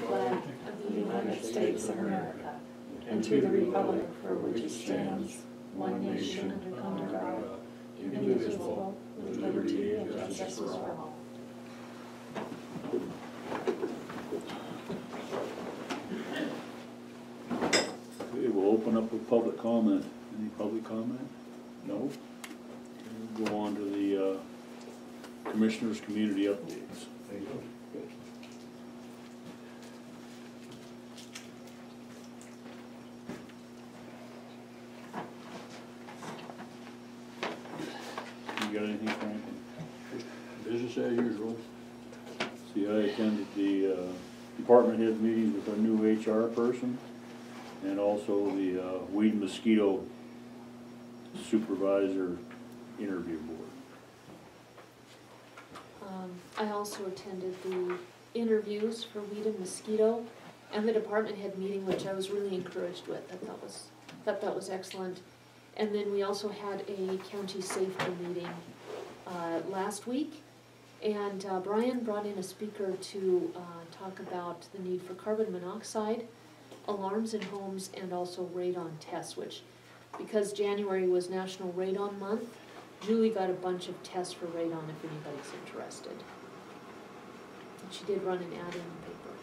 Flag of the United States of America, and to the republic for which it stands, one nation, under God, indivisible, with liberty and justice for all. Okay, we'll open up with public comment. Any public comment? No? Okay, we'll go on to the Commissioners' Community Updates. Thank you. You got anything, Franklin? Business as usual. See, I attended the department head meetings with our new HR person and also the weed and mosquito supervisor interview board. I also attended the interviews for weed and mosquito and the department head meeting, which I was really encouraged with. I thought that was excellent. And then we also had a county safety meeting last week, and Brian brought in a speaker to talk about the need for carbon monoxide alarms in homes and also radon tests, which, because January was National Radon Month, Julie got a bunch of tests for radon if anybody's interested. And she did run an ad in the paper.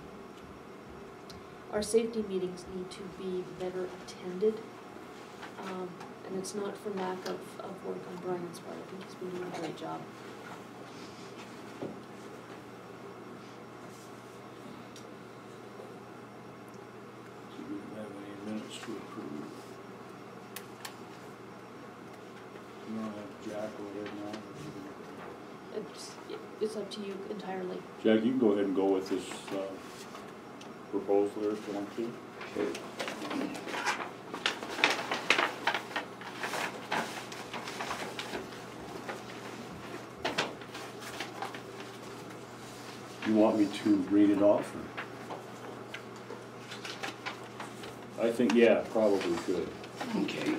Our safety meetings need to be better attended. And it's not for lack of work on Brian's part. I think he's been doing a great job. So we don't have any minutes to approve. You don't have Jack over there now? It's up to you entirely. Jack, you can go ahead and go with this proposal there if you want to. Okay. You want me to read it off? Or? I think, yeah, probably should. Okay.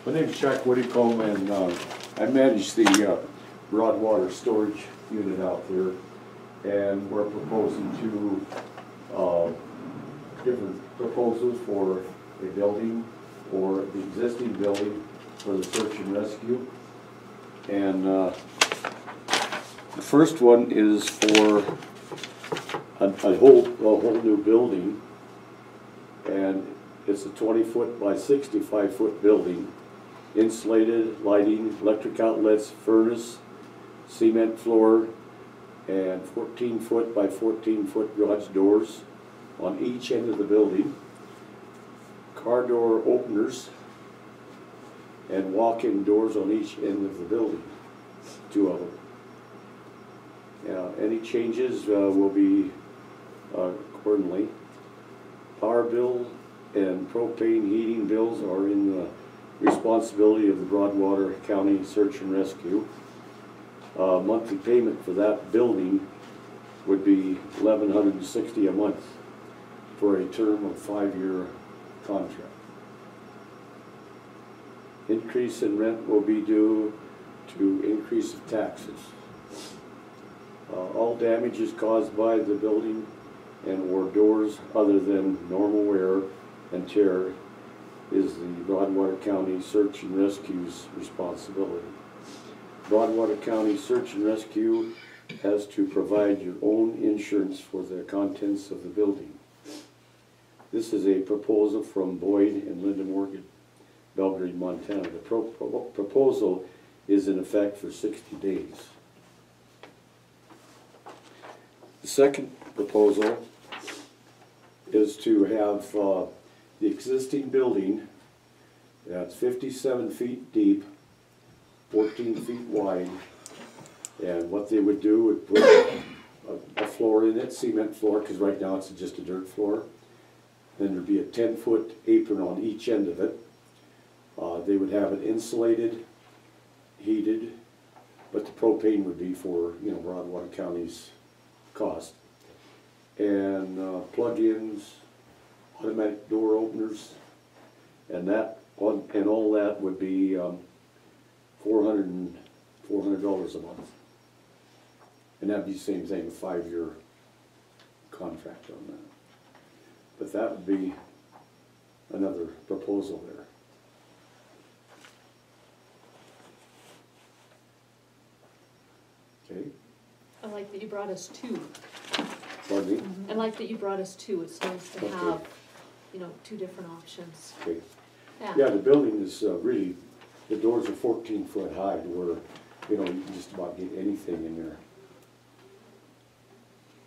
My name's Chuck Whitcomb, and I manage the Broadwater storage unit out there, and we're proposing different proposals for a building or the existing building for the search and rescue. And the first one is for a whole new building, and it's a 20-foot by 65-foot building, insulated, lighting, electric outlets, furnace, cement floor, and 14-foot by 14-foot garage doors on each end of the building, car door openers, and walk-in doors on each end of the building, 2 of them. Any changes will be accordingly. Power bill and propane heating bills are in the responsibility of the Broadwater County Search and Rescue. Monthly payment for that building would be $1,160 a month for a term of 5-year contract. Increase in rent will be due to increase of taxes. All damages caused by the building and or doors other than normal wear and tear is the Broadwater County Search and Rescue's responsibility. Broadwater County Search and Rescue has to provide your own insurance for the contents of the building. This is a proposal from Boyd and Linda Morgan, Belgrade, Montana. The proposal is in effect for 60 days. The second proposal is to have the existing building that's 57 feet deep, 14 feet wide, and what they would do would put a floor in it, cement floor, because right now it's just a dirt floor. Then there'd be a 10-foot apron on each end of it. They would have it insulated, heated, but the propane would be for, Broadwater County's cost. And plug-ins, automatic door openers, and all that would be $400 a month. And that'd be the same thing, a 5-year contract on that. But that would be another proposal there. Okay, I like that you brought us two. pardon me? I like that you brought us two. It's nice to Okay. have, you know, two different options. Okay. Yeah. Yeah, the building is really, the doors are 14 foot high to where, you know, you can just about get anything in there.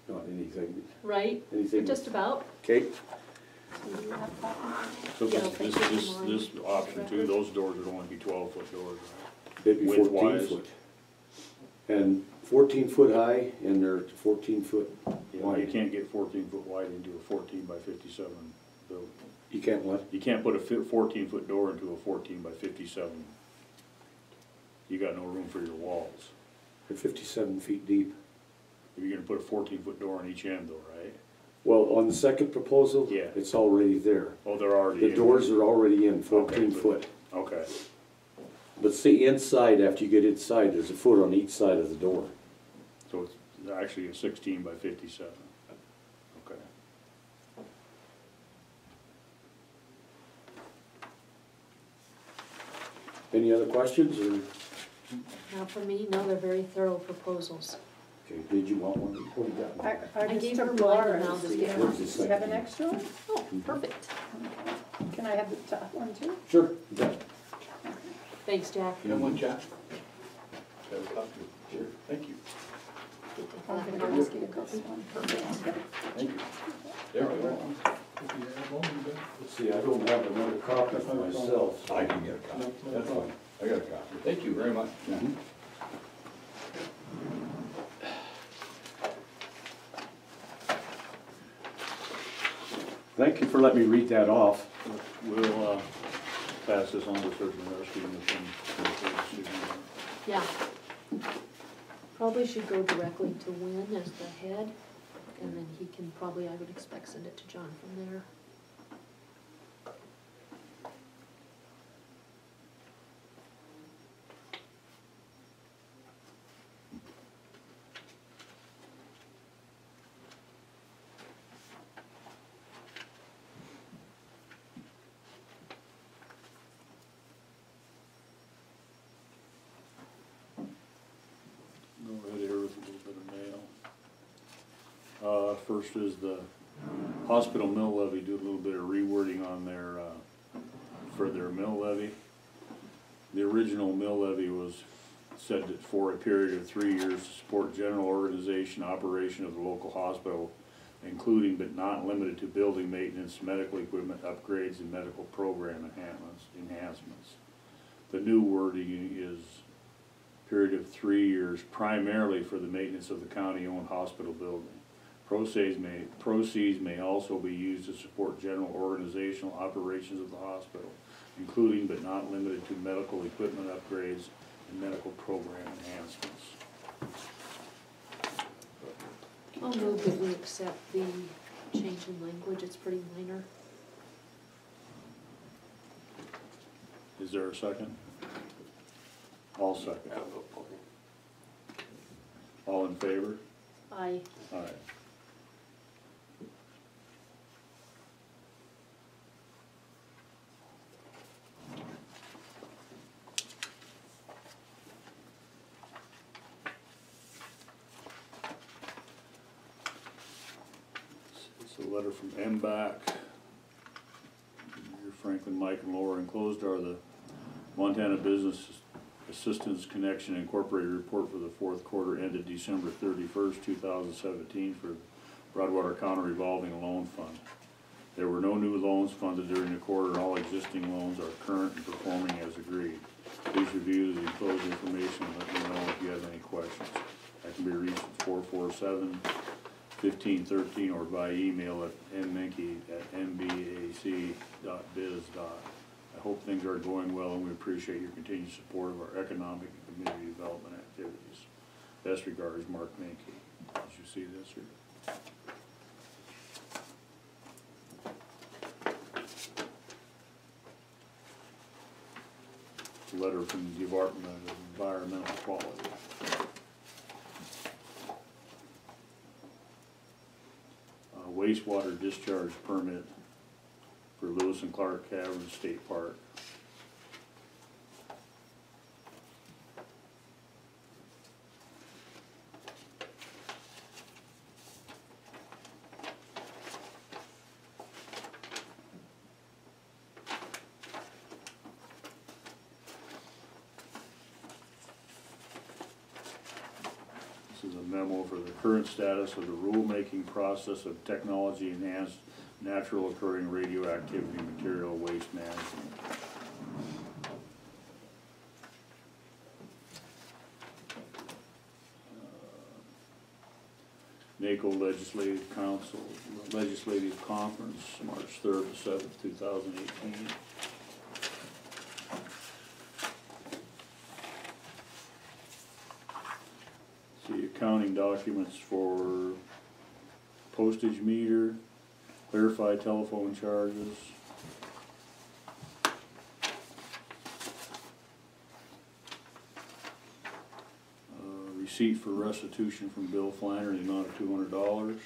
Not anything, Right? anything. Just about. Okay, Do you have copies? So Yeah, this, thank this, you, this, Maureen. this option two, those doors would only be 12-foot doors, right? they'd be 14 Width-wise? foot. And 14 foot high and they're 14 foot Yeah, you wide. can't get 14-foot wide into a 14 by 57 building. You can't what? You can't put a 14-foot door into a 14 by 57. You got no room for your walls. They're 57 feet deep. If you're gonna put a 14-foot door on each end though, right? Well, on the second proposal, Yeah. it's already there. Oh, they're already The in. doors are already in, 14 Okay, foot. Okay, But see, inside, after you get inside, there's a foot on each side of the door. so it's actually a 16 by 57. Okay. Any other questions, or, Now for me, no, they're very thorough proposals. okay, did you want one? What do you got? I I just gave her took mine and Laura's. I'll just Do get you Where's have- the do you have an second? extra one? Oh, perfect. Can I have the top one too? Sure. Yeah. Thanks, Jack. You have one, Jack? Got a copy. Sure. Thank you. I'm gonna ask you to go this one. Thank you. There we go. Let's see, I don't have another copy for myself. I can get a copy. That's fine. I got a copy. Thank you very much. Mhm. Thank you for letting me read that off. We'll, pass this on to Search and Rescue and then. Yeah. Probably should go directly to Win as the head, and then he can probably, I would expect, send it to John from there. Go right here with a little bit of mail. First is the hospital mill levy, do a little bit of rewording on their, for their mill levy. The original mill levy was said that for a period of 3 years to support general organization, operation of the local hospital, including but not limited to building maintenance, medical equipment upgrades, and medical program enhancements. The new wording is period of 3 years primarily for the maintenance of the county-owned hospital building. Proceeds may also be used to support general organizational operations of the hospital, including but not limited to medical equipment upgrades and medical program enhancements. I'll move that we accept the change in language, it's pretty minor. Is there a second? I'll second. All in favor? I, All right. It's a letter from MBAC. Dear Franklin, Mike, and Laura, enclosed are the Montana Business Assistance Connection Incorporated report for the fourth quarter ended December 31st, 2017 for Broadwater County Revolving Loan Fund. There were no new loans funded during the quarter, and all existing loans are current and performing as agreed. Please review the enclosed information and let me know if you have any questions. That can be reached at 447-1513 or by email at mminky@mbac.biz. I hope things are going well, and we appreciate your continued support of our economic and community development activities. Best regards, Mark Minky. Did you see this here? Letter from the Department of Environmental Quality. wastewater discharge permit for Lewis and Clark Cavern State Park. This is a memo for the current status of the rulemaking process of technology-enhanced natural occurring radioactivity material waste management. NACO Legislative Council, Legislative Conference, March 3rd to 7th, 2018. See accounting documents for postage meter, clarify telephone charges. Receipt for restitution from Bill Flannery, the amount of $200.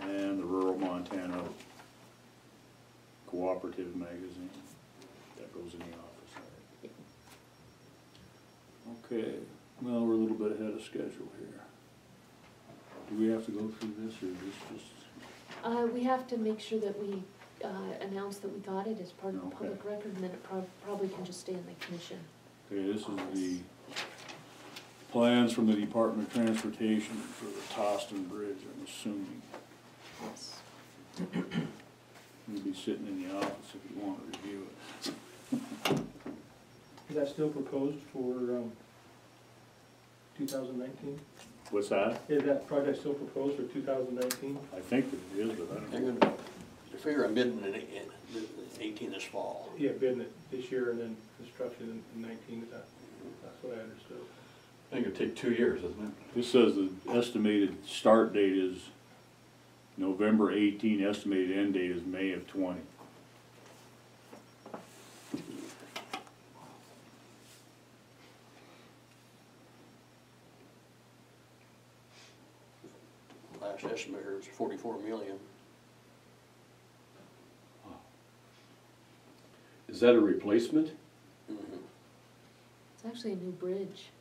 And the Rural Montana Cooperative Magazine. That goes in the office. Okay, well, we're a little bit ahead of schedule here. Do we have to go through this, or this just? We have to make sure that we announce that we got it as part of the Okay. public record, and then it probably can just stay in the commission. Okay, this is the plans from the Department of Transportation for the Toston Bridge, I'm assuming. Yes. You'll be sitting in the office if you want to review it. Is that still proposed for 2019? What's that? Is that project still proposed for 2019? I think that it is, but I They're don't know. gonna, they figure I'm bidding in 18 this fall. Yeah, bidding it this year and then construction in 19, that's what I understood. I think it'd take 2 years, isn't it? This says the estimated start date is November 18, estimated end date is May of 20. Last estimate was 44 million. Is that a replacement? Mhm. It's actually a new bridge.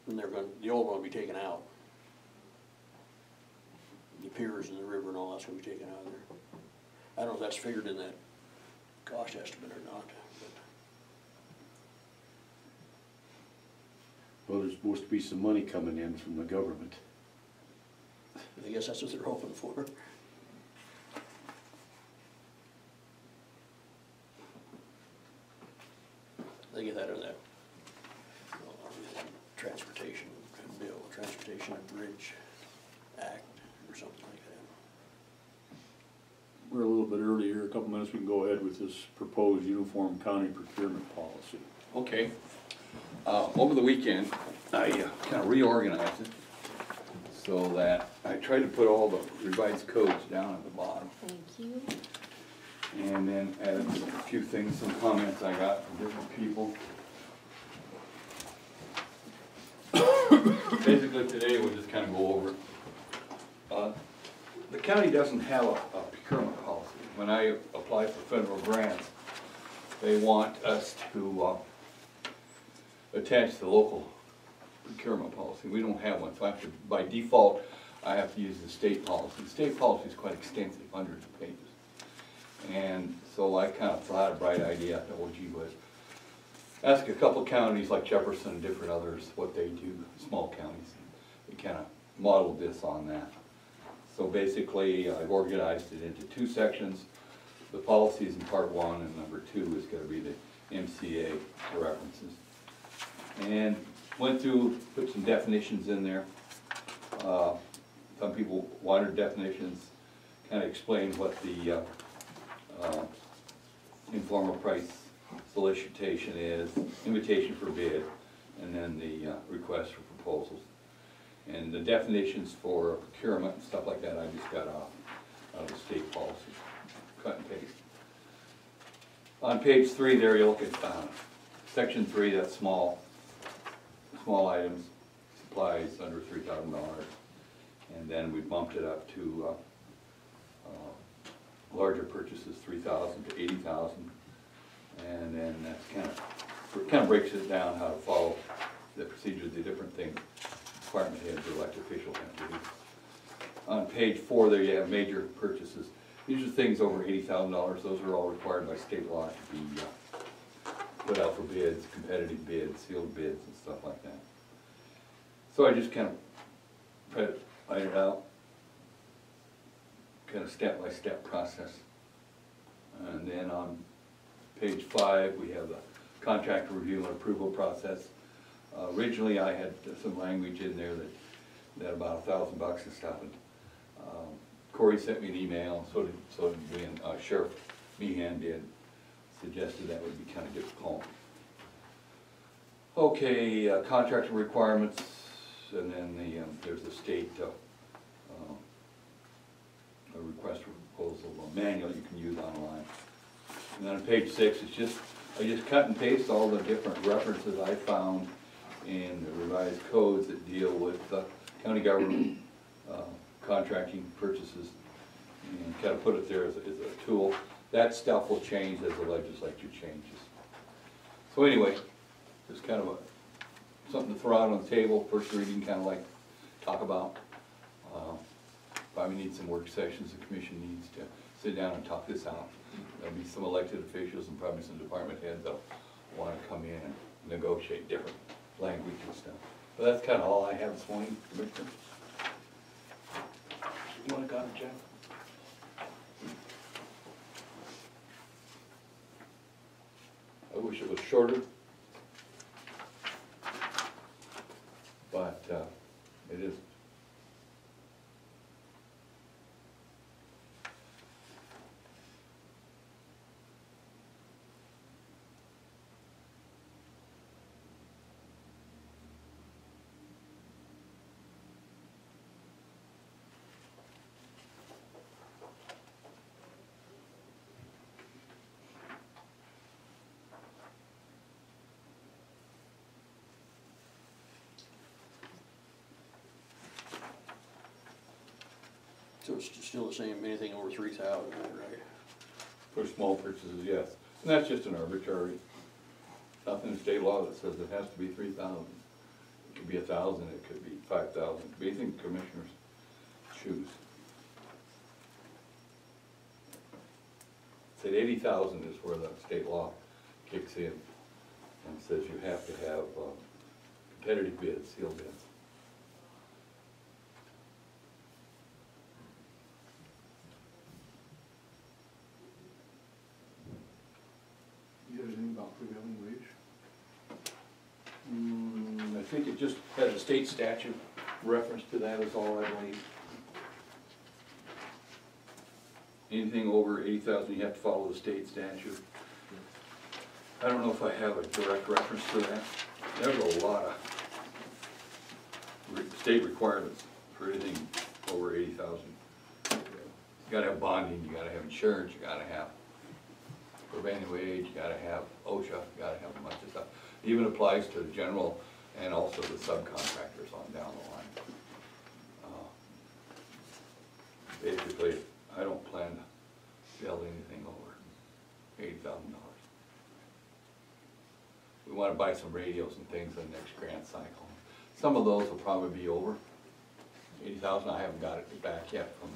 And the old one will be taken out. The piers and the river and all that's gonna be taken out of there. I don't know if that's figured in that cost estimate or not, but Well, there's supposed to be some money coming in from the government. I guess that's what they're hoping for. They get that in that transportation bill, Transportation and Bridge Act or something like that. We're a little bit early here, a couple minutes, we can go ahead with this proposed uniform county procurement policy. Okay. Over the weekend, I kind of reorganized it so that I tried to put all the revised codes down at the bottom. Thank you. And then added a few things, some comments I got from different people. Basically today we'll just kind of go over. The county doesn't have a procurement policy. When I apply for federal grants, they want us to attach the local procurement policy. We don't have one, so I have to, by default, I have to use the state policy. The state policy is quite extensive, hundreds of pages. And so I kind of thought a bright idea, I thought, well, gee whiz, ask a couple counties like Jefferson and different others what they do, small counties. We kind of modeled this on that. So basically, I've organized it into two sections. The policies in part one, and number two is going to be the MCA references. And went through, put some definitions in there. Some people wanted definitions, kind of explained what the informal price solicitation is, invitation for bid, and then the request for proposals. And the definitions for procurement and stuff like that, I just got out of the state policy, cut and paste. On page 3 there, you look at section 3, that's small items, supplies under $3,000. And then we bumped it up to Larger purchases, 3,000 to 80,000. And then that's kind of breaks it down how to follow the procedure of the different things department heads or elected officials have to do. On page 4 there you have major purchases. These are things over $80,000. Those are all required by state law to be put out for bids, competitive bids, sealed bids and stuff like that. So I just kind of write it out, kind of step-by-step process. And then on page 5 we have the contract review and approval process. Originally I had some language in there that about $1,000 and stuff. And Corey sent me an email, so did we, and Sheriff Meehan did, suggested that would be kind of difficult. Okay, contractor requirements, and then there's the state a request for proposal manual you can use online. And then on page 6, I just cut and paste all the different references I found in the revised codes that deal with county government contracting purchases, and kind of put it there as a tool. That stuff will change as the legislature changes. So anyway, just kind of something to throw out on the table, first reading, kind of like talk about. Probably need some work sessions, the commission needs to sit down and talk this out. There'll be some elected officials and probably some department heads that'll want to come in and negotiate different language and stuff. But that's kind of all I have this morning, Commissioner. You want to comment, Jeff? I wish it was shorter, but it is. So it's still the same, anything over 3,000, right? For small purchases, yes. And that's just an arbitrary, nothing in state law that says it has to be 3,000. It could be 1,000, it could be 5,000, it could be anything commissioners choose. Said 80,000 is where the state law kicks in and says you have to have competitive bids, sealed bids. You got anything about prevailing wage? I think it just has a state statute reference to that is all I believe. Anything over 80,000, you have to follow the state statute. I don't know if I have a direct reference to that. There's a lot of state requirements for anything over 80,000. You gotta have bonding, you gotta have insurance, you gotta have prevailing wage, you gotta have OSHA, you gotta have a bunch of stuff. It even applies to the general and also the subcontractors on down the line. Basically, I don't plan to build anything over $80,000. We want to buy some radios and things in the next grant cycle. Some of those will probably be over 80,000. I haven't got it back yet from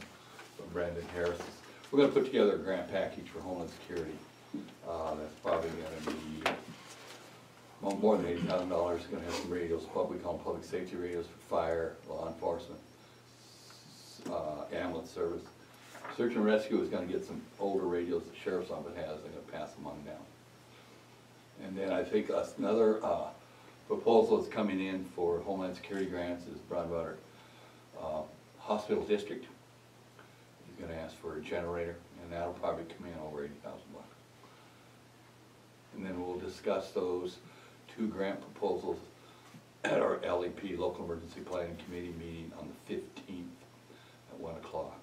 Brandon Harris. We're going to put together a grant package for Homeland Security. That's probably going to be more than $80,000. It's going to have some radios, what we call public safety radios for fire, law enforcement, ambulance service. Search and rescue is going to get some older radios the sheriff's office has. They're going to pass them on down. And then I think another proposal that's coming in for Homeland Security grants is Broadwater Hospital District. He's going to ask for a generator, and that'll probably come in over $80,000. And then we'll discuss those two grant proposals at our LEP, Local Emergency Planning Committee meeting on the 15th at 1 o'clock.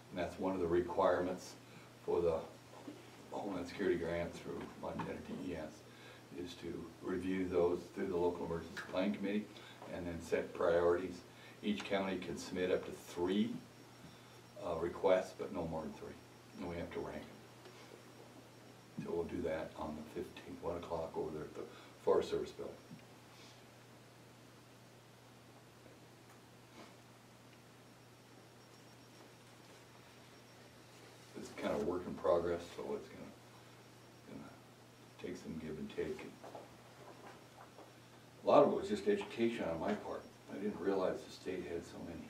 And that's one of the requirements for the Homeland Security grant through Montana DES, is to review those through the Local Emergency Planning Committee and then set priorities. Each county can submit up to 3 requests, but no more than 3, and we have to rank them. So we'll do that on the 15th, 1 o'clock over there at the Forest Service building. It's kind of a work in progress, so it's gonna take some give and take. A lot of it was just education on my part. I didn't realize the state had so many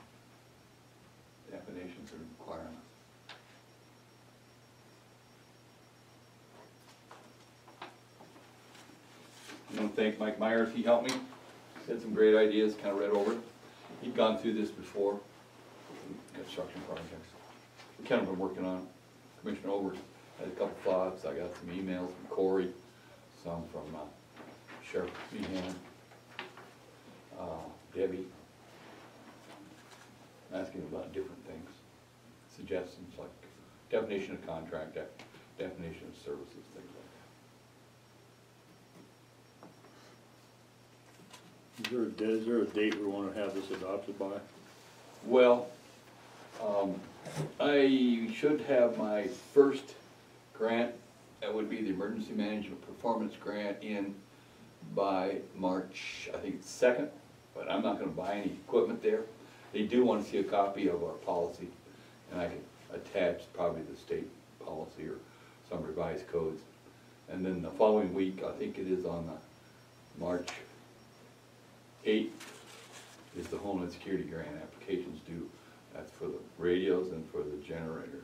definitions and requirements. I want to thank Mike Myers, he helped me, had some great ideas, kind of read over it. He'd gone through this before, construction projects. We kind of been working on it. Commissioner Over had a couple thoughts, I got some emails from Corey, some from Sheriff Meehan, Debbie, asking about different things, suggestions like definition of contract, definition of services, things like that. Is there a date we wanna have this adopted by? Well, I should have my first grant, that would be the Emergency Management Performance Grant, in by March, I think it's 2nd, but I'm not gonna buy any equipment there. They do wanna see a copy of our policy, and I can attach probably the state policy or some revised codes. And then the following week, I think it is on the March 8th, is the Homeland Security Grant applications due. That's for the radios and for the generator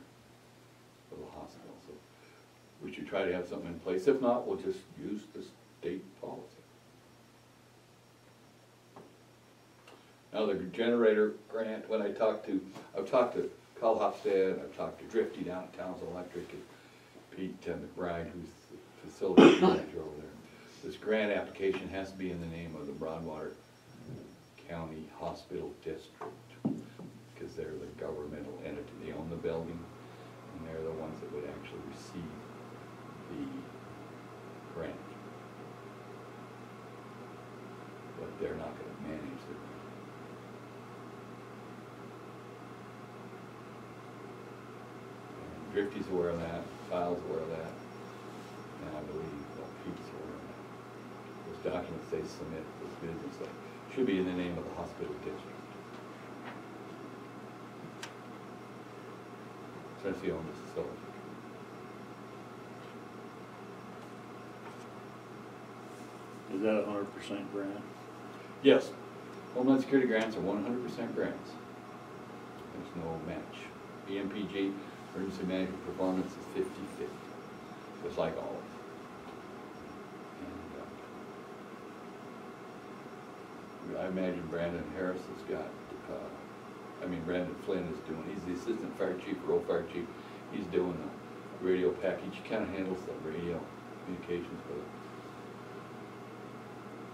for the hospital. So we should try to have something in place. If not, we'll just use the state policy. Now the generator grant, I've talked to Carl Hofstad, I've talked to Drifty down at Townsend Electric, and Pete McBride, who's the facility manager over there. This grant application has to be in the name of the Broadwater County Hospital District, because they're the governmental entity. They own the building, and they're the ones that would actually receive the grant. But they're not gonna manage the grant. And Drifty's aware of that, Kyle's aware of that, and I believe Pete's aware of that. Those documents they submit for this business, they should be in the name of the hospital district. Since he owns the facility. Is that 100% grant? Yes. Homeland Security grants are 100% grants. There's no match. EMPG, Emergency Management Performance, is 50-50, just like always. And I imagine Brandon Harris has got, Brandon Flynn is doing, he's the Assistant Fire Chief, Rural Fire Chief. He's doing the radio package. He kind of handles the radio communications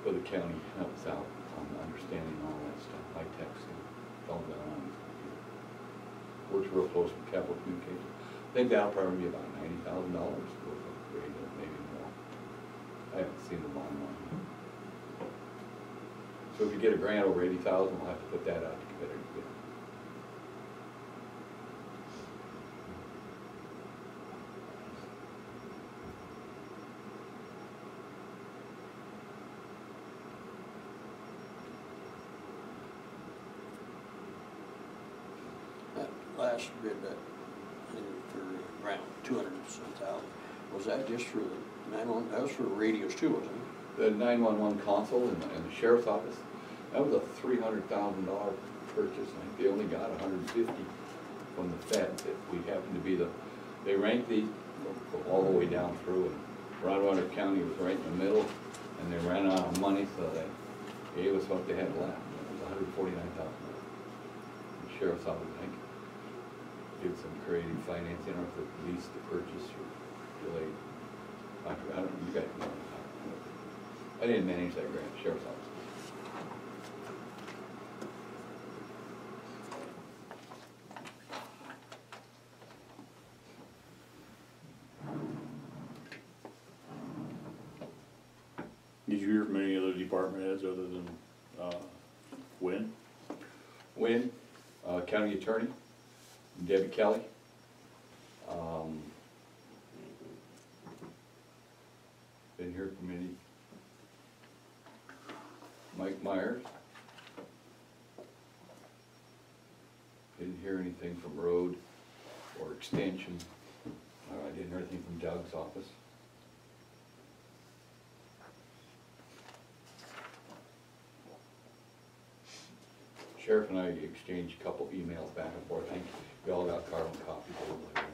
for the county, helps out on understanding all that stuff, high tech stuff, all that on his computer. Works real close with Capital Communications. I think that'll probably be about $90,000 worth of radio, maybe more. I haven't seen the bottom line. So if you get a grant over 80,000, we'll have to put that out to competitive bid. That last bid, that, I think for around 200 and some thousand, was that just for the 911, that was for radios too, wasn't it? The 911 console in the sheriff's office, that was a $300,000 purchase. I think they only got 150 from the Fed. That we happened to be they ranked these all the way down through, and Broadwater County was right in the middle, and they ran out of money, so they gave us what they had left. It was $149,000. The sheriff's office, I think, did some creative financing, or if they leased the purchase or delayed. I don't know, you guys know. I didn't manage that grant, sheriff's office. Did you hear from any other department heads other than, Wynn? Wynn, county attorney, Debbie Kelly. Didn't hear from any. Mike Myers. Didn't hear anything from road or extension. I didn't hear anything from Doug's office. Sheriff and I exchanged a couple emails back and forth. I think we all got carbon copies of them.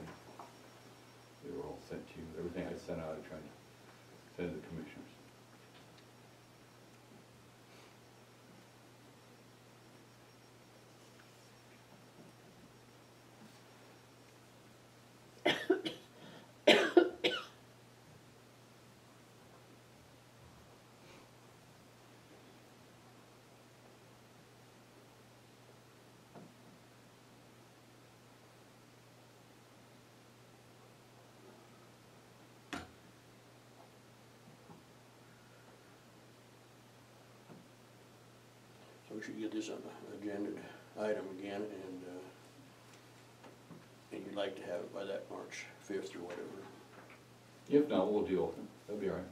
They were all sent to you. Everything I sent out, I tried to send to the commissioners. So we should get this on the agenda item again, and you'd like to have it by that March 5th or whatever. If not, we'll deal with it. That'll be all right.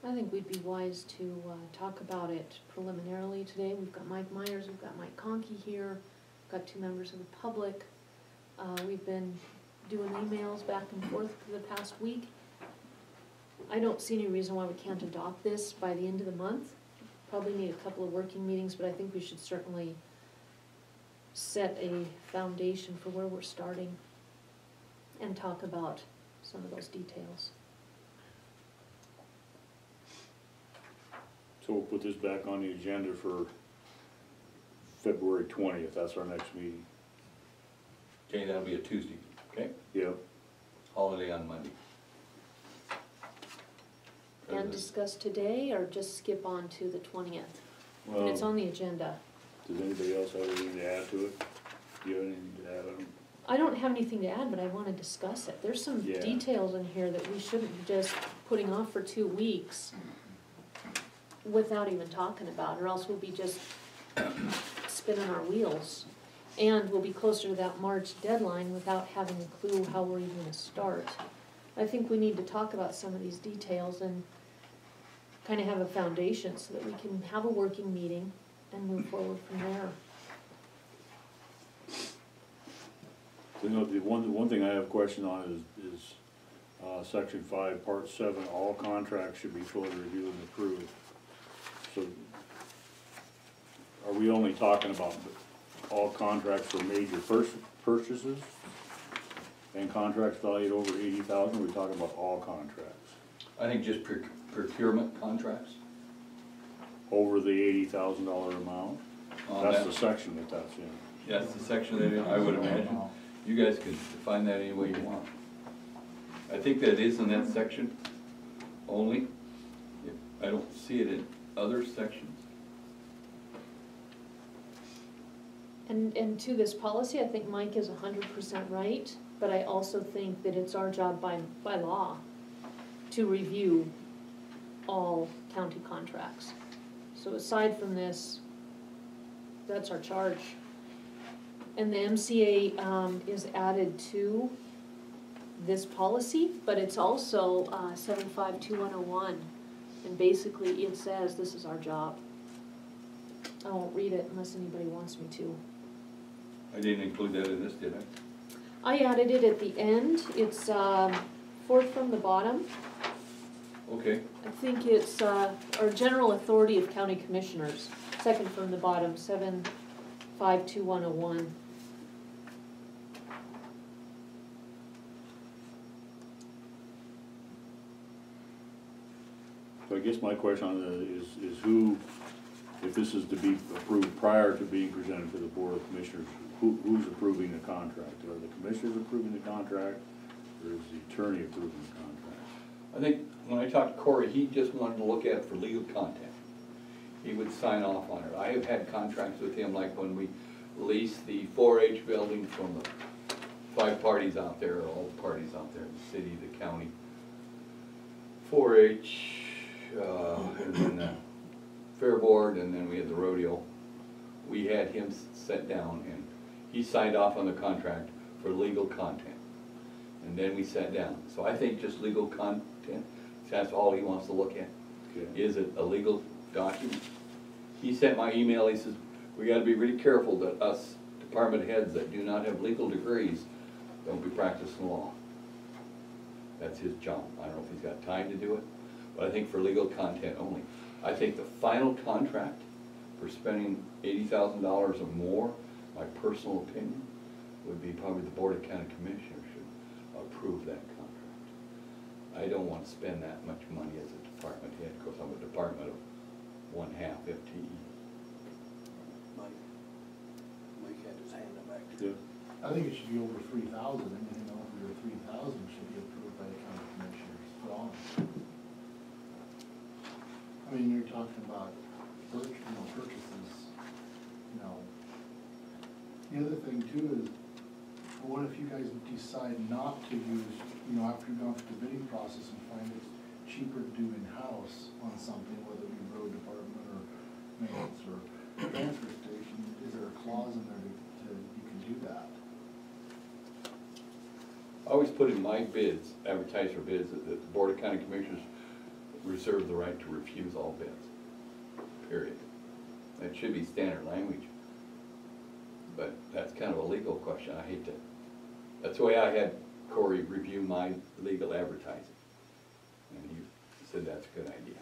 I think we'd be wise to talk about it preliminarily today. We've got Mike Myers, we've got Mike Conkey here, we've got 2 members of the public. We've been doing emails back and forth for the past week. I don't see any reason why we can't adopt this by the end of the month. Probably need a couple of working meetings, but I think we should certainly set a foundation for where we're starting and talk about some of those details. So we'll put this back on the agenda for February 20th, that's our next meeting. Okay, that'll be a Tuesday, okay? Yep. Holiday on Monday. And discuss today, or just skip on to the 20th? And it's Well, on the agenda. does anybody else have anything to add to it? Do you have anything to add on? I don't have anything to add, but I wanna discuss it. There's some Yeah. details in here that we shouldn't be just putting off for 2 weeks without even talking about, or else we'll be just spinning our wheels. And we'll be closer to that March deadline without having a clue how we're even gonna start. I think we need to talk about some of these details and kind of have a foundation so that we can have a working meeting and move forward from there. So, the one thing I have a question on is section 5, part 7, all contracts should be fully reviewed and approved. So, are we only talking about all contracts for major purchases? And contracts valued over 80,000, we're talking about all contracts? I think just procurement contracts. Over the $80,000 amount? On That's that. the section that's in. That's the section that I would imagine. You guys can define that any way you want. I think that is in that section only. I don't see it in other sections. And to this policy, I think Mike is 100% right, but I also think that it's our job by law to review all county contracts. So aside from this, that's our charge. And the MCA is added to this policy, but it's also 752101. And basically it says this is our job. I won't read it unless anybody wants me to. I didn't include that in this, did I? I added it at the end. It's 4th from the bottom. Okay, I think it's our general authority of county commissioners, 2nd from the bottom, 752101. So I guess my question on that is who, if this is to be approved prior to being presented to the Board of Commissioners, who's approving the contract? Are the commissioners approving the contract, or is the attorney approving the contract? I think when I talked to Corey, he just wanted to look at it for legal content. He would sign off on it. I have had contracts with him, like when we leased the 4-H building from the 5 parties out there, all the parties out there, the city, the county, 4-H, and then the Fair Board, and then we had the rodeo. We had him sit down, and he signed off on the contract for legal content. And then we sat down. So I think just legal content, that's all he wants to look at. Okay. Is it a legal document? He sent my email, he says, we gotta be really careful that us department heads that do not have legal degrees don't be practicing law. That's his job. I don't know if he's got time to do it, but I think for legal content only. I think the final contract for spending $80,000 or more, my personal opinion, would be probably the Board of County Commissioners should approve that contract. I don't want to spend that much money as a department head, because I'm a department of 1/2 FTE. Mike had his hand up back Yeah. I think it should be over 3,000, anything over 3,000 should be approved by the county commissioners for all. I mean, you're talking about purchases, you know. The other thing too is, what if you guys decide not to use, you know, after you've gone through the bidding process and find it's cheaper to do in-house on something, whether it be road department or maintenance or transfer station, is there a clause in there to you can do that? I always put in my bids, advertise for bids, that the Board of County Commissioners reserve the right to refuse all bids, period. That should be standard language. But that's kind of a legal question, I hate to, that's the way I had Corey review my legal advertising. And he said that's a good idea.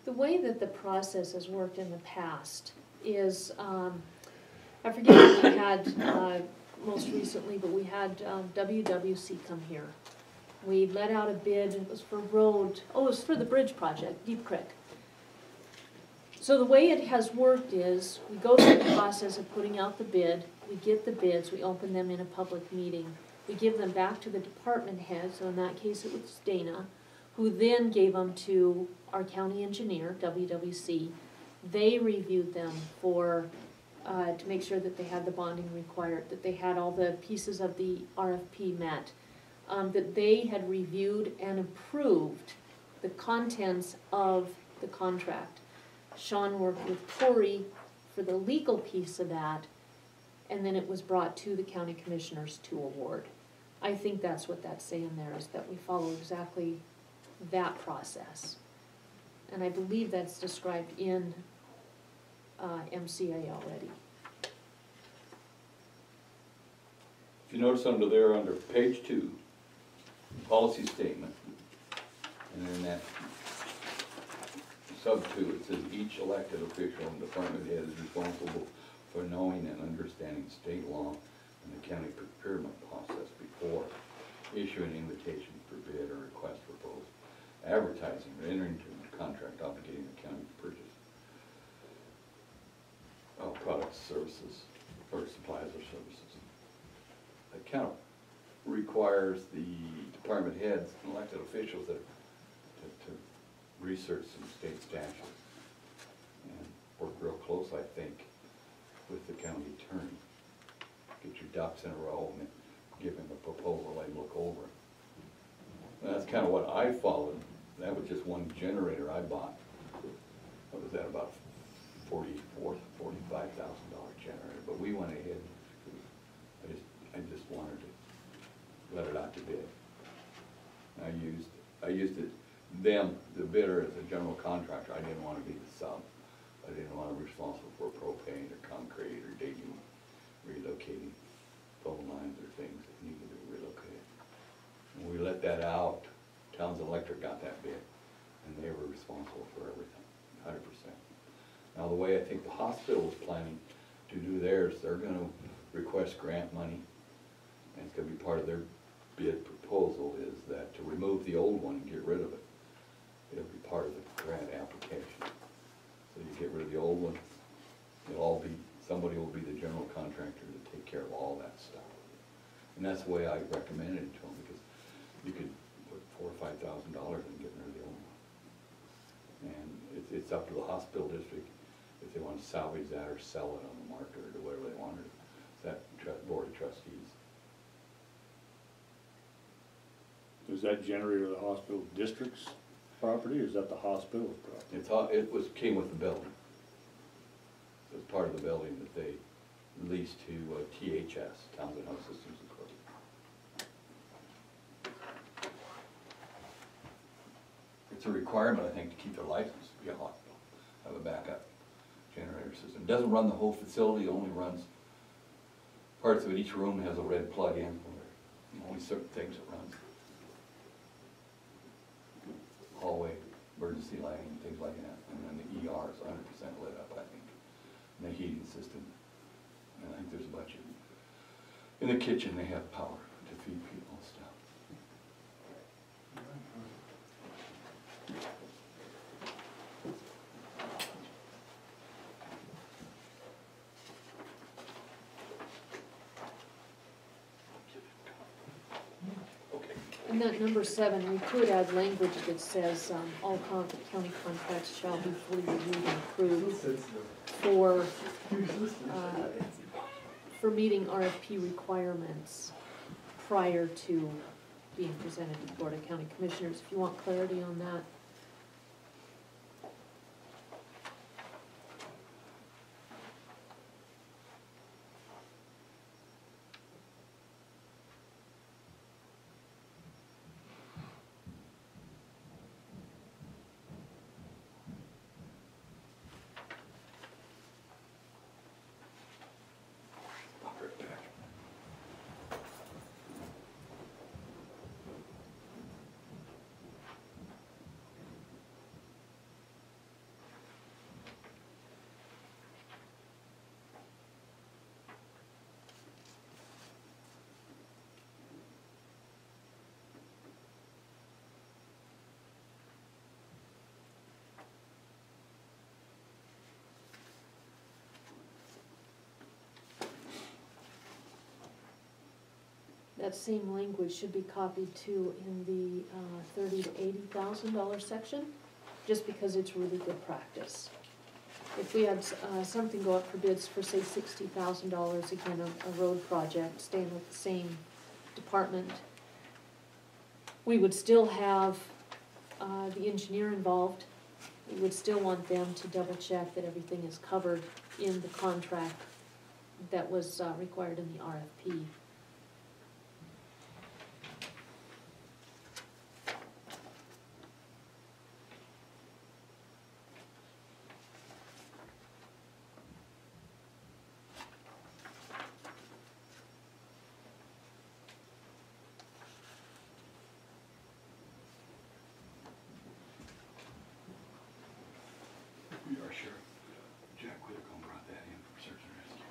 The way that the process has worked in the past is, I forget what we had most recently, but we had WWC come here. We let out a bid, it was for road, it was for the bridge project, Deep Creek. So the way it has worked is, we go through the process of putting out the bid, we get the bids, we open them in a public meeting. We give them back to the department head, so in that case it was Dana, who then gave them to our county engineer, WWC. They reviewed them for, to make sure that they had the bonding required, that they had all the pieces of the RFP met, that they had reviewed and approved the contents of the contract. Sean worked with Corey for the legal piece of that, and then it was brought to the county commissioners to award. I think that's what that's saying there, is that we follow exactly that process. And I believe that's described in MCA already. If you notice under there, under page 2, policy statement, and then that sub 2, it says each elected official and department head is responsible for knowing and understanding state law and the county procurement process before issuing invitations for bid or request for proposal, advertising or entering into a contract obligating the county to purchase products, services, or supplies or services. It kind of requires the department heads and elected officials to research some state statutes and work real close, I think, with the county attorney. Get your ducks in a row and give him a proposal and look over it. And that's kind of what I followed. That was just one generator I bought. What was that, about $45,000 generator? But we went ahead. I just wanted to let it out to bid. I used it, the bidder as a general contractor. I didn't want to be the sub. I didn't want to be responsible for propane or concrete or digging, relocating phone lines or things that needed to be relocated. When we let that out, Townsend Electric got that bid, and they were responsible for everything, 100%. Now, the way I think the hospital is planning to do theirs, they're going to request grant money, and it's going to be part of their bid proposal is that to remove the old one and get rid of it. It'll be part of the grant application. So you get rid of the old one, it'll all be, somebody will be the general contractor to take care of all that stuff. And that's the way I recommended it to them, because you could put $4,000 or $5,000 in getting rid of the old one. And it's up to the hospital district if they want to salvage that or sell it on the market or do whatever they want to do. It's that board of trustees. Is that generator the hospital district's property, or is that the hospital's property? It came with the building. It was part of the building that they leased to THS, Townsend House Systems Equipment. It's a requirement, I think, to keep their license, to be a hospital, have a backup generator system. It doesn't run the whole facility, it only runs parts of it. Each room has a red plug-in for only certain things it runs. Hallway, emergency lighting, things like that. And then the ER is 100% lit up, I think. And the heating system. And I think there's a bunch of, in the kitchen they have power to feed people and stuff. In that number 7, we could add language that says, all county contracts shall be fully reviewed and approved for meeting RFP requirements prior to being presented to the Board of County Commissioners. If you want clarity on that. That same language should be copied too in the $30,000 to $80,000 section, just because it's really good practice. If we had something go up for bids for, say, $60,000, again, a road project, staying with the same department, we would still have the engineer involved. We would still want them to double check that everything is covered in the contract that was required in the RFP. We are sure. Jack Whitcomb brought that in from search and rescue.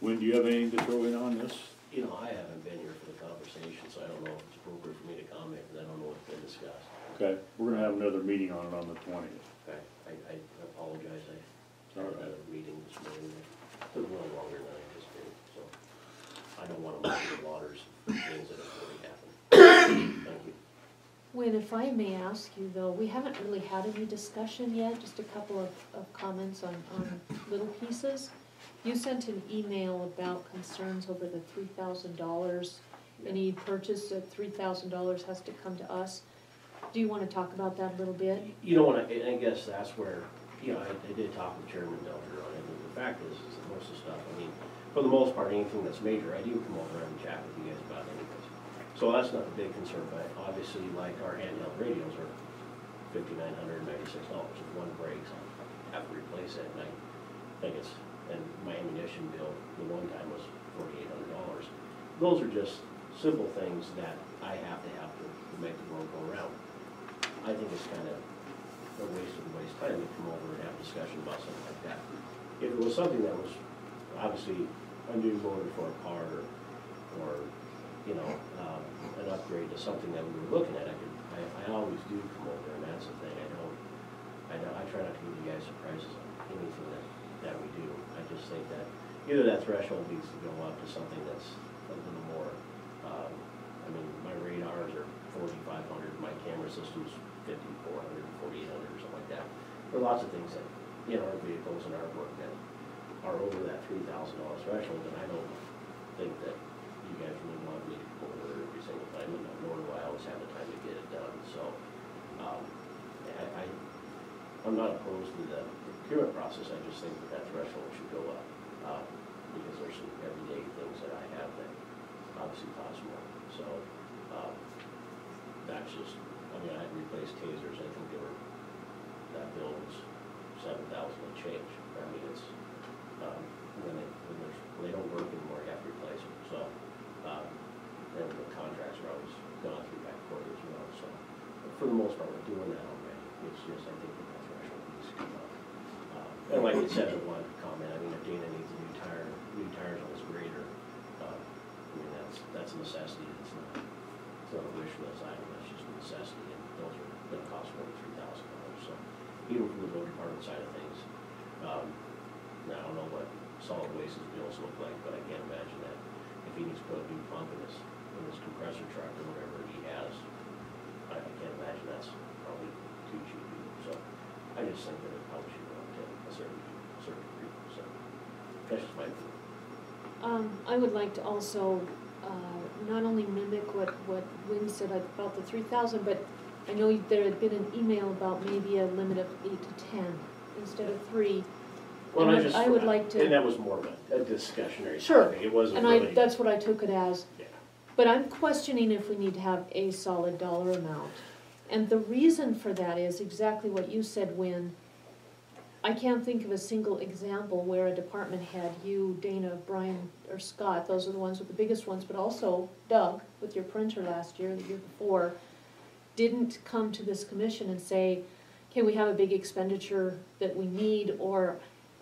Wynn, do you have anything to throw in on this? You know, I haven't been here for the conversation, so I don't know if it's appropriate for me to comment, because I don't know what's been discussed. Okay, we're gonna have another meeting on it on the 20th. Okay, I apologize, I All had right. another meeting this morning that took a little longer than I anticipated, so I don't wanna muddy the waters for things that have already happened. Thank you. Wynn, if I may ask you though, we haven't really had any discussion yet, just a couple of comments on little pieces. You sent an email about concerns over the $3,000. Any purchase of $3,000 has to come to us. Do you wanna talk about that a little bit? You know, I guess that's where, you know, I did talk with Chairman Delger on it, and the fact is that most of the stuff, I mean, for the most part, anything that's major, I do come over and chat with you guys about anything. So that's not a big concern, but obviously, like our handheld radios are $5,996. If one breaks, I have to replace it, and I think it's, and my ammunition bill, the one time was $4,800. Those are just simple things that I have to make the world go around. I think it's kind of a waste of time to come over and have a discussion about something like that. If it was something that was, obviously, a new motor for a car, or you know, an upgrade to something that we were looking at, I always do come over, and that's the thing, I try not to give you guys surprises on anything that we do. I just think that either that threshold needs to go up to something that's a little more, I mean, my radars are 4,500, my camera system's 5,400, 4,800, or something like that. There are lots of things that, in our vehicles and our work that are over that $3,000 threshold, and I don't think that you guys really want me to go over every single time, and nor do I always have the time to get it done. So, I'm not opposed to the procurement process. I just think that threshold should go up, because there's some everyday things that I have that obviously cost more. So, that's just, I mean, I had to replace tasers. I think that bill was $7,000 and change. I mean, it's, when they don't work anymore, you have to replace them. So, and the contracts are always gone through back court as well. So, for the most part, we're doing that already. It's just, I think that threshold needs to come up. And like I said, I wanted to comment, I mean, if Dana needs a new tires on his grader, I mean, that's a necessity. It's not a wish list item, that's just a necessity, and those are gonna cost more than $3,000. So, even from the road department side of things, now I don't know what solid waste's bills look like, but I can't imagine that if he needs to put a new pump in his compressor truck or whatever he has, I can't imagine that's probably too cheap either. So I just think that it probably should go up to a certain degree. So that's just my opinion. I would like to also, not only mimic what Wynn said about the 3,000, but I know there had been an email about maybe a limit of 8 to 10 instead of 3. Well, And I would like to. And that was more of a discussionary Sure, topic. It wasn't and really. that's what I took it as. Yeah. But I'm questioning if we need to have a solid dollar amount. And the reason for that is exactly what you said, Wynn. I can't think of a single example where a department head, you, Dana, Brian, or Scott, those are the ones with the biggest ones, but also Doug, with your printer last year, the year before, didn't come to this commission and say, okay, we have a big expenditure that we need, or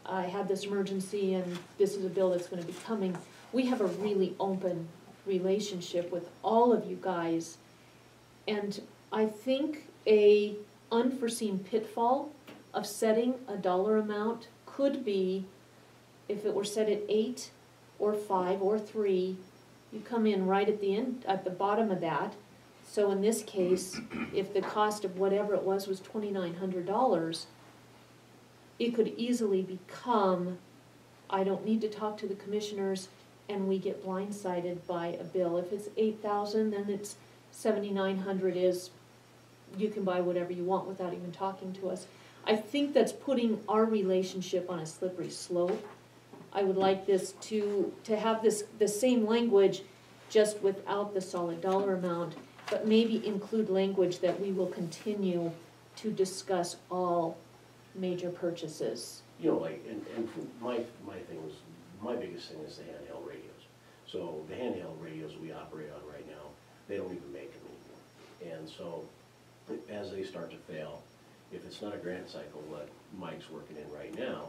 I had this emergency and this is a bill that's gonna be coming. We have a really open relationship with all of you guys. And I think a unforeseen pitfall of setting a dollar amount could be, if it were set at 8 or 5 or 3, you come in right at the end, at the bottom of that. So in this case, if the cost of whatever it was $2,900, it could easily become, I don't need to talk to the commissioners, and we get blindsided by a bill. If it's 8,000, then it's 7,900 is, you can buy whatever you want without even talking to us. I think that's putting our relationship on a slippery slope. I would like this to have the same language, just without the solid dollar amount, but maybe include language that we will continue to discuss all major purchases. You know, like, and my thing was, my biggest thing is the handheld radios. So the handheld radios we operate on right now, they don't even make them anymore. And so, as they start to fail, if it's not a grant cycle, what Mike's working in right now,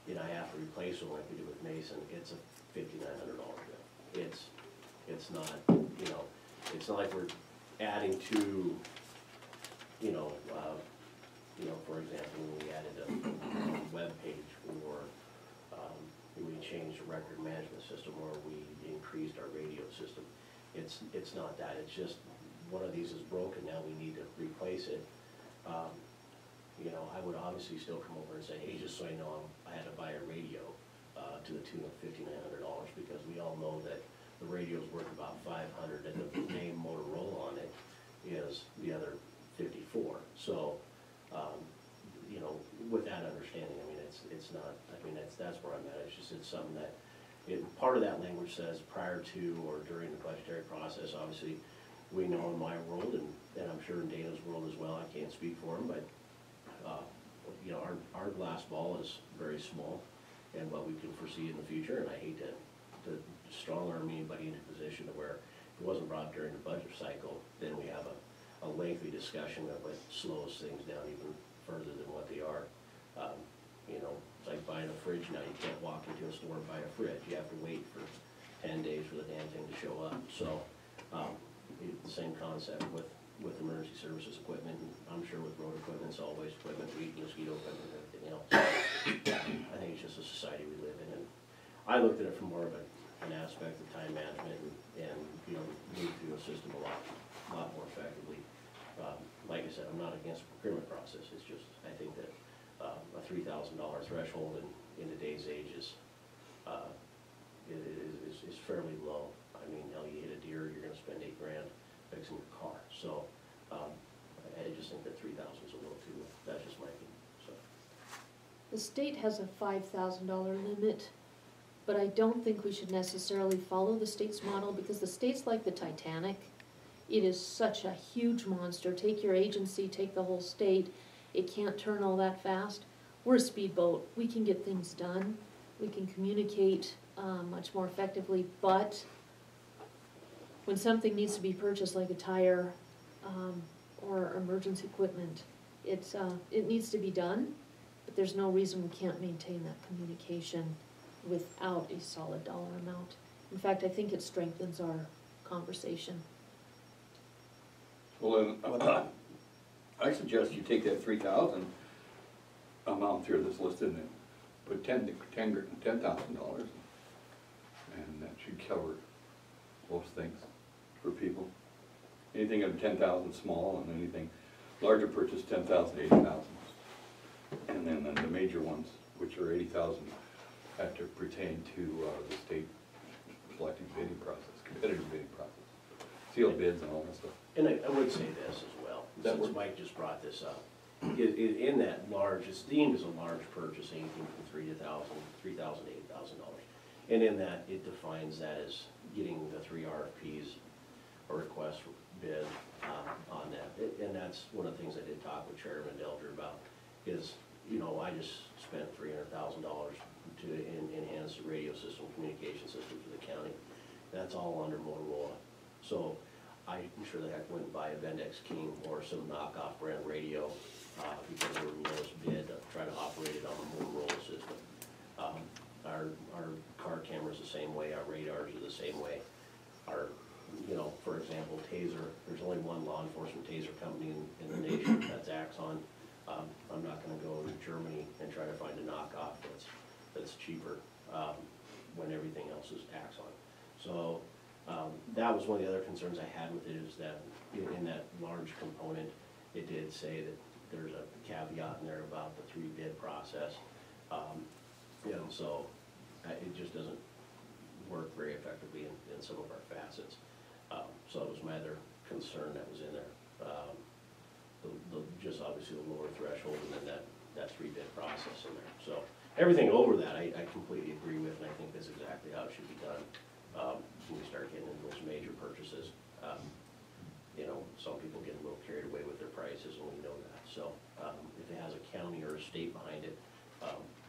and I have to replace them like we did with Mason, it's $5,900 bill. It's not, you know, it's not like we're adding to, for example, when we added a web page, or we changed the record management system, or we increased our radio system. It's not that, it's just one of these is broken, now we need to replace it. I would obviously still come over and say, hey, just so you know, I had to buy a radio to the tune of $5,900, because we all know that the radio's worth about $500, and the name Motorola on it is the other $54. So, with that understanding, I mean, it's not, I mean, that's where I'm at. It's something that, part of that language says prior to or during the budgetary process. Obviously, we know in my world, and I'm sure in Dana's world as well, I can't speak for him, but, our glass ball is very small, and what we can foresee in the future, and I hate to strong arm anybody into a position to where if it wasn't brought during the budget cycle, then we have a lengthy discussion that slows things down even further than what they are. It's like buying a fridge now. You can't walk into a store and buy a fridge. You have to wait for 10 days for the damn thing to show up. So, the same concept with emergency services equipment, and I'm sure with road equipment, solid waste equipment, weed, mosquito equipment, and everything else. I think it's just a society we live in, and I looked at it from more of an aspect of time management and move through the system a lot more effectively. Like I said, I'm not against the procurement process. It's just, I think that a $3,000 threshold in today's age is fairly low. I mean, hell, you hit a deer, you're gonna spend $8,000 fixing your car. So, I just think that 3,000 is a little too low. That's just my opinion, so. The state has a $5,000 limit, but I don't think we should necessarily follow the state's model, because the state's like the Titanic. It is such a huge monster. Take your agency, take the whole state. It can't turn all that fast. We're a speedboat. We can get things done. We can communicate much more effectively, but when something needs to be purchased, like a tire or emergency equipment, it needs to be done, but there's no reason we can't maintain that communication without a solid dollar amount. In fact, I think it strengthens our conversation. Well, then, I suggest you take that 3,000 amount here that's listed and put $10,000, and that should cover most things for people. Anything of 10,000 small, and anything larger purchase 10,000, 80,000. And then the major ones, which are 80,000, have to pertain to the state selective bidding process, competitive bidding process, sealed bids and all that stuff. And I would say this as well, since Mike just brought this up. In that large, it's deemed as a large purchase, anything from $3,000 to $8,000. And in that, it defines that as getting the 3 RFPs, or request for bid on that. And that's one of the things I did talk with Chairman Delger about, is, I just spent $300,000 to enhance the radio system, communication system for the county. That's all under Motorola. So I'm sure the heck wouldn't buy a Vendex King or some knockoff brand radio because they were the lowest bid to try to operate it on the Motorola system. Our car cameras the same way, our radars are the same way. Our, for example, Taser, there's only one law enforcement Taser company in the nation, that's Axon. I'm not gonna go to Germany and try to find a knockoff that's cheaper when everything else is Axon. So that was one of the other concerns I had with it, is that in that large component, it did say that there's a caveat in there about the 3 bid process. So it just doesn't work very effectively in some of our facets. So it was my other concern that was in there. Just obviously the lower threshold, and then that 3 bid process in there. So everything over that I completely agree with, and I think that's exactly how it should be done. When we start getting into those major purchases, some people get a little carried away with their prices, and we know that. So if it has a county or a state behind it,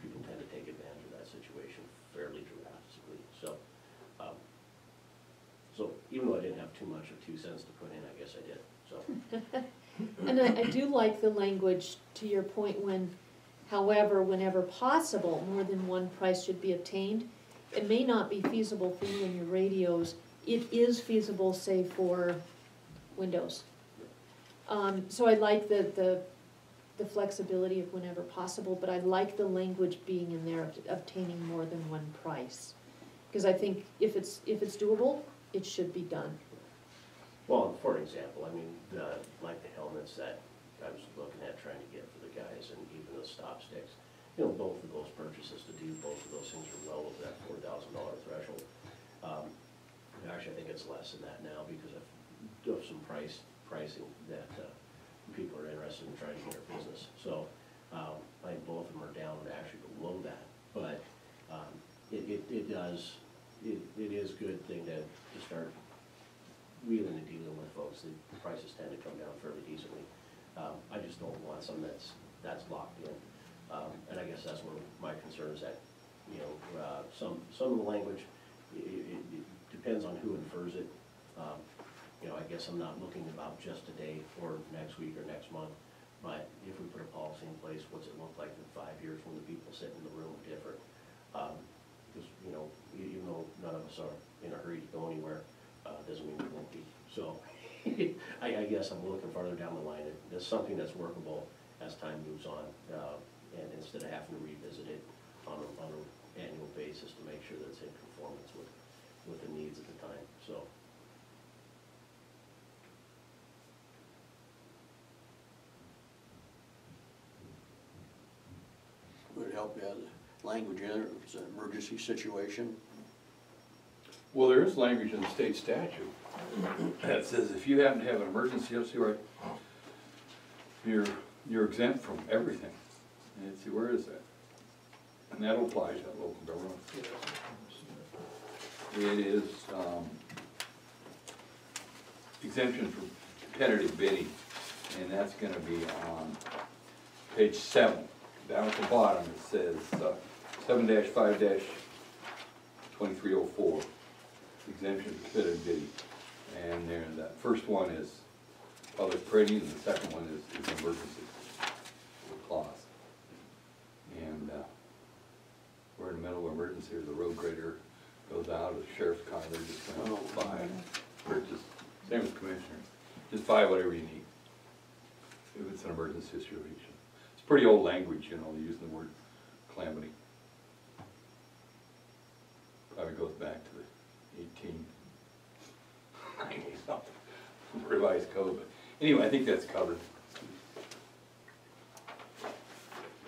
people tend to take advantage of that situation fairly drastically. So even though I didn't have too much of 2 cents to put in, I guess I did. So. And I do like the language, to your point, however, whenever possible, more than one price should be obtained. it may not be feasible for you and your radios, it is feasible, say, for Windows. So I like the flexibility of whenever possible, but I like the language being in there of obtaining more than one price. Because I think if it's doable, it should be done. Well, for example, I mean, like the helmets that I was looking at trying to get for the guys, and even the stop sticks, you know, both of those purchases to do, both of those things are well over that $4,000 threshold. Actually, I think it's less than that now because of some pricing that people are interested in trying to get our business. So I think both of them are down and actually below that, but it is a good thing to start wheeling and dealing with folks. The prices tend to come down fairly decently. I just don't want something that's locked in. And I guess that's where my concern is that, you know, some of the language, it depends on who infers it. You know, I guess I'm not looking about just today or next week or next month, but if we put a policy in place, what's it look like in 5 years when the people sitting in the room are different? Because, you know, even though none of us are in a hurry to go anywhere, doesn't mean we won't be. So I guess I'm looking farther down the line. It's something that's workable as time moves on, and instead of having to revisit it on an annual basis to make sure that it's in conformance with the needs at the time. So. Would it help you have the language in it if it's an emergency situation? Well, there is language in the state statute that says if you happen to have an emergency, let's see where, you're exempt from everything. And let's see, where is that? And that applies to local government. It is exemption from competitive bidding, and that's gonna be on page 7. Down at the bottom, it says 7-5-2304, exemption from competitive bidding. And there, that first one is public printing, and the second one is emergency clause. And we're in the middle of emergency, or the road grader goes out, or the sheriff's car, they're just gonna buy, purchase, same as commissioners, just buy whatever you need if it's an emergency situation. It's pretty old language, you know, using the word calamity. Probably goes back to the 1890 something, revised code, but anyway, I think that's covered.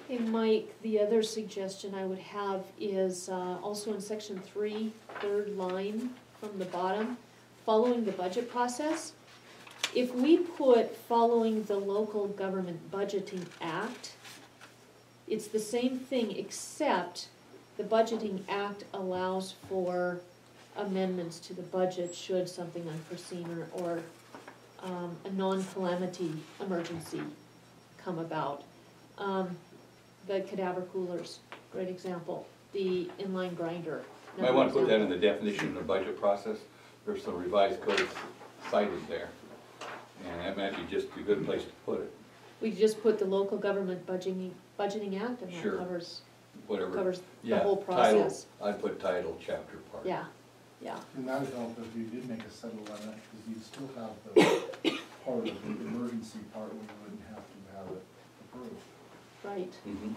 Hey, Mike, the other suggestion I would have is also in section 3, third line from the bottom, following the budget process. If we put following the Local Government Budgeting Act, it's the same thing except the Budgeting Act allows for amendments to the budget should something unforeseen or a non-calamity emergency come about. The cadaver coolers, great example. The inline grinder. Might want to put that in the definition of the budget process. There's some revised codes cited there. And that might be just a good place to put it. We could just put the Local Government Budgeting Act, and that Sure. covers Whatever. the Yeah, whole title. process. I'd put title, chapter, part. Yeah, yeah, And that would help if you did make a settle limit, because you'd still have the part of the emergency part where you wouldn't have to have it approved, right. Mhm.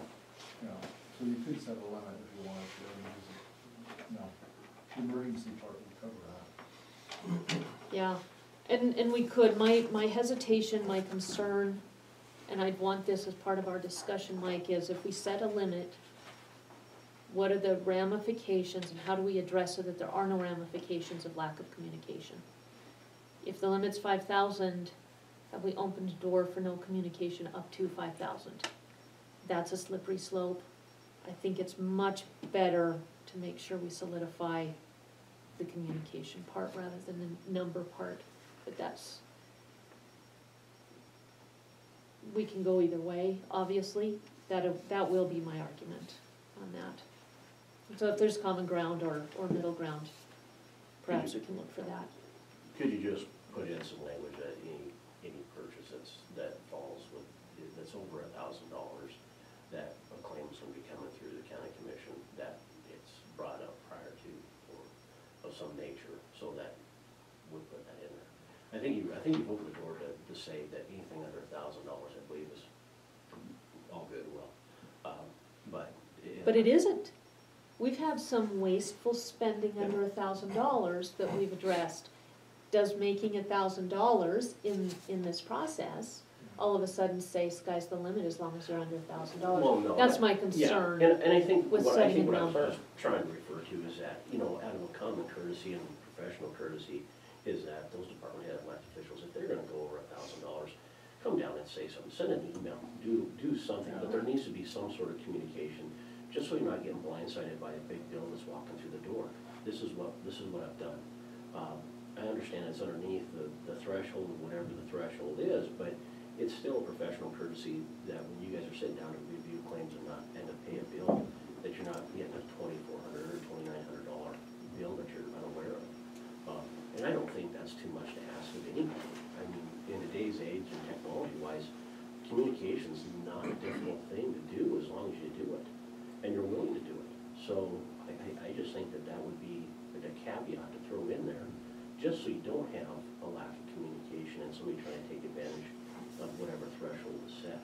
you know. So you could set a limit if you wanted to, and use it, you know, the emergency part would cover that. Yeah, and we could, my hesitation, my concern, and I'd want this as part of our discussion, Mike, is if we set a limit, what are the ramifications and how do we address so that there are no ramifications of lack of communication? If the limit's 5,000, have we opened the door for no communication up to 5,000? That's a slippery slope. I think it's much better to make sure we solidify the communication part rather than the number part, but that's, we can go either way, obviously, that will be my argument on that. So if there's common ground or middle ground, perhaps we can look for that. Could you just put in some language that any purchase that falls with, that's over $1,000, that a claim is gonna be coming through the county commission, that it's brought up prior to some nature, so that would put that in there. I think you've opened the door to say that anything under $1,000, I believe, is all good and well. But it isn't. We've had some wasteful spending under $1,000 that we've addressed. Does making $1,000 in this process all of a sudden say sky's the limit as long as you're under $1,000? Well, no, That's my Yeah, concern. and I think with what I setting think a what I was number. just trying to refer to is that, out of a common courtesy and professional courtesy, is that those department head elected officials, if they're gonna go over $1,000, come down and say something, send an email, do something, but there needs to be some sort of communication, just so you're not getting blindsided by a big bill that's walking through the door. This is what I've done. I understand it's underneath the threshold of whatever the threshold is, but it's still a professional courtesy that when you guys are sitting down to review claims and not end up paying a bill, that you're not getting a $2,400 or $2,900 bill that you're unaware of. And I don't think that's too much to ask of anybody. I mean, in today's age and technology-wise, communication's not a difficult thing to do as long as you do it, and you're willing to do it. So I just think that would be a caveat to throw in there, just so you don't have a lack of communication and somebody trying to take advantage of whatever threshold is set.